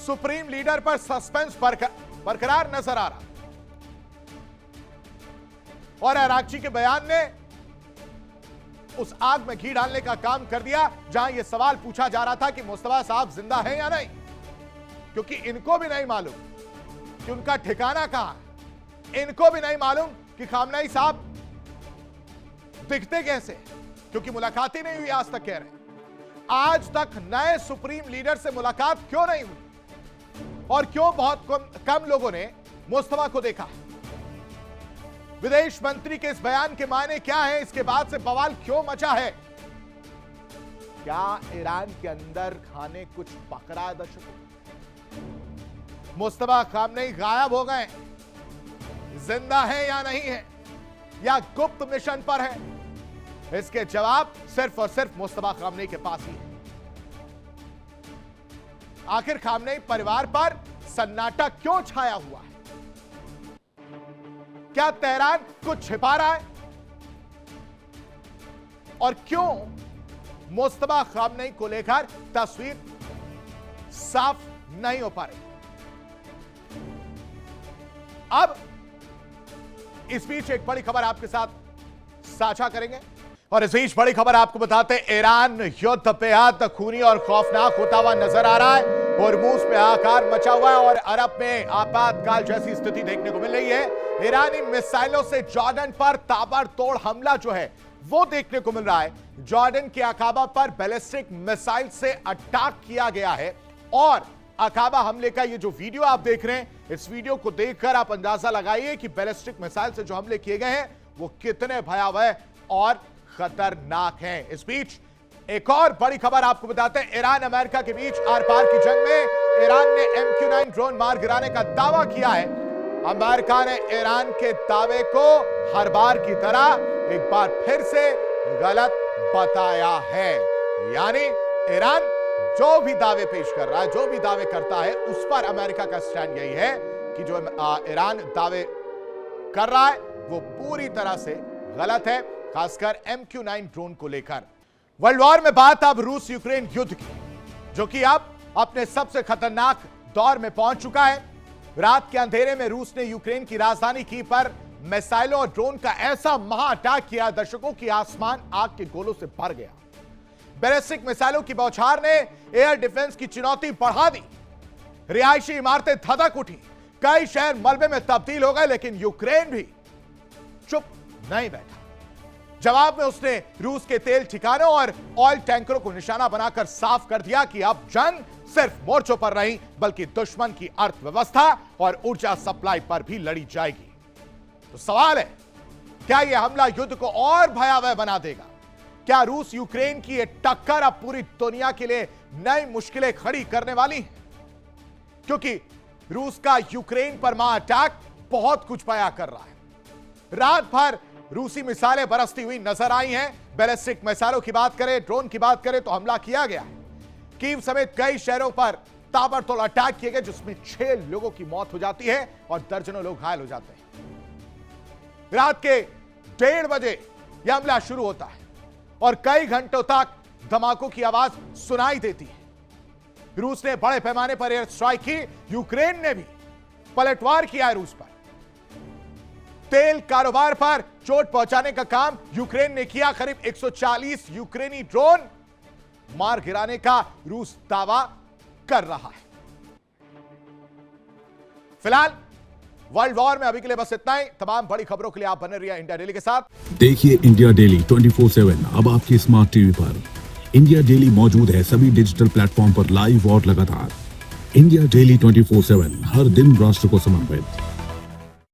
Supreme leader पर suspense बरकरार नजर आ रहा और अरागची के बयान ने उस आग में घी डालने का काम कर दिया जहां यह सवाल पूछा जा रहा था कि मुस्तफा साहब जिंदा हैं या नहीं, क्योंकि इनको भी नहीं मालूम कि उनका ठिकाना कहां है। इनको भी नहीं मालूम कि खामनेई साहब दिखते कैसे, क्योंकि मुलाकात ही नहीं हुई आज तक कह रहे। आज तक नए सुप्रीम लीडर से मुलाकात क्यों नहीं हुई और क्यों बहुत कम लोगों ने मुस्तफा को देखा? विदेश मंत्री के इस बयान के मायने क्या है? इसके बाद से बवाल क्यों मचा है? क्या ईरान के अंदर खाने कुछ पक रहा है? दर्शकों, मुस्तफा खामनेई गायब हो गए, जिंदा है या नहीं है, या गुप्त मिशन पर है? इसके जवाब सिर्फ और सिर्फ मुस्तफा खामनेई के पास ही है। आखिर खामनेई परिवार पर सन्नाटा क्यों छाया हुआ है? क्या तेहरान कुछ छिपा रहा है? और क्यों मुस्तफा खामनेई को लेकर तस्वीर साफ नहीं हो पा रही? अब इस बीच एक बड़ी खबर आपके साथ साझा करेंगे और इस बीच बड़ी खबर आपको बताते हैं, ईरान युद्ध बेहद खूनी और खौफनाक होता हुआ नजर आ रहा है। होर्मुज पे हाहाकार मचा हुआ है और अरब में आपातकाल जैसी स्थिति देखने को मिल रही है। ईरानी मिसाइलों से जॉर्डन पर ताबड़तोड़ हमला जो है वो देखने को मिल रहा है। जॉर्डन के अकाबा पर बैलिस्टिक मिसाइल से अटैक किया गया है और अकाबा हमले का ये जो वीडियो आप देख रहे हैं, इस वीडियो को देखकर आप अंदाजा लगाइए कि बैलिस्टिक मिसाइल से जो हमले किए गए हैं वो कितने भयावह और खतरनाक हैं। इस बीच एक और बड़ी खबर आपको बताते हैं, ईरान अमेरिका के बीच आर पार की जंग में ईरान ने MQ-9 ड्रोन मार गिराने का दावा किया है। अमेरिका ने ईरान के दावे को हर बार की तरह एक बार फिर से गलत बताया है। यानी ईरान जो भी दावे पेश कर रहा है, जो भी दावे करता है, उस पर अमेरिका का स्टैंड यही है कि जो ईरान दावे कर रहा है वो पूरी तरह से गलत है, खासकर MQ-9 ड्रोन को लेकर। वर्ल्ड वॉर में बात अब रूस यूक्रेन युद्ध की, जो कि अब अपने सबसे खतरनाक दौर में पहुंच चुका है। रात के अंधेरे में रूस ने यूक्रेन की राजधानी की पर मिसाइलों और ड्रोन का ऐसा महा अटैक किया दर्शकों की आसमान आग के गोलों से भर गया। बैलिस्टिक मिसाइलों की बौछार ने एयर डिफेंस की चुनौती बढ़ा दी। रिहायशी इमारतें धधक उठी, कई शहर मलबे में तब्दील हो गए, लेकिन यूक्रेन भी चुप नहीं बैठा। जवाब में उसने रूस के तेल ठिकानों और ऑयल टैंकरों को निशाना बनाकर साफ कर दिया कि अब जंग सिर्फ मोर्चों पर नहीं बल्कि दुश्मन की अर्थव्यवस्था और ऊर्जा सप्लाई पर भी लड़ी जाएगी। तो सवाल है, क्या यह हमला युद्ध को और भयावह बना देगा? क्या रूस यूक्रेन की यह टक्कर अब पूरी दुनिया के लिए नई मुश्किलें खड़ी करने वाली है? क्योंकि रूस का यूक्रेन पर महा अटैक बहुत कुछ बयां कर रहा है। रात भर रूसी मिसाइलें बरसती हुई नजर आई हैं। बैलिस्टिक मिसाइलों की बात करें, ड्रोन की बात करें तो हमला किया गया है। कीव समेत कई शहरों पर ताबड़तोड़ अटैक किए गए, जिसमें 6 लोगों की मौत हो जाती है और दर्जनों लोग घायल हो जाते हैं। रात के 1:30 बजे यह हमला शुरू होता है और कई घंटों तक धमाकों की आवाज सुनाई देती है। रूस ने बड़े पैमाने पर एयर स्ट्राइक की, यूक्रेन ने भी पलटवार किया है रूस पर। तेल कारोबार पर चोट पहुंचाने का काम यूक्रेन ने किया। करीब 140 यूक्रेनी ड्रोन मार गिराने का रूस दावा कर रहा है। फिलहाल वर्ल्ड वॉर में अभी के लिए बस इतना ही। तमाम बड़ी खबरों के लिए आप बने रहिए इंडिया डेली के साथ। देखिए इंडिया डेली 24/7 अब आपकी स्मार्ट टीवी पर। इंडिया डेली मौजूद है सभी डिजिटल प्लेटफॉर्म पर लाइव और लगातार। इंडिया डेली 24/7 हर दिन राष्ट्र को समर्पित।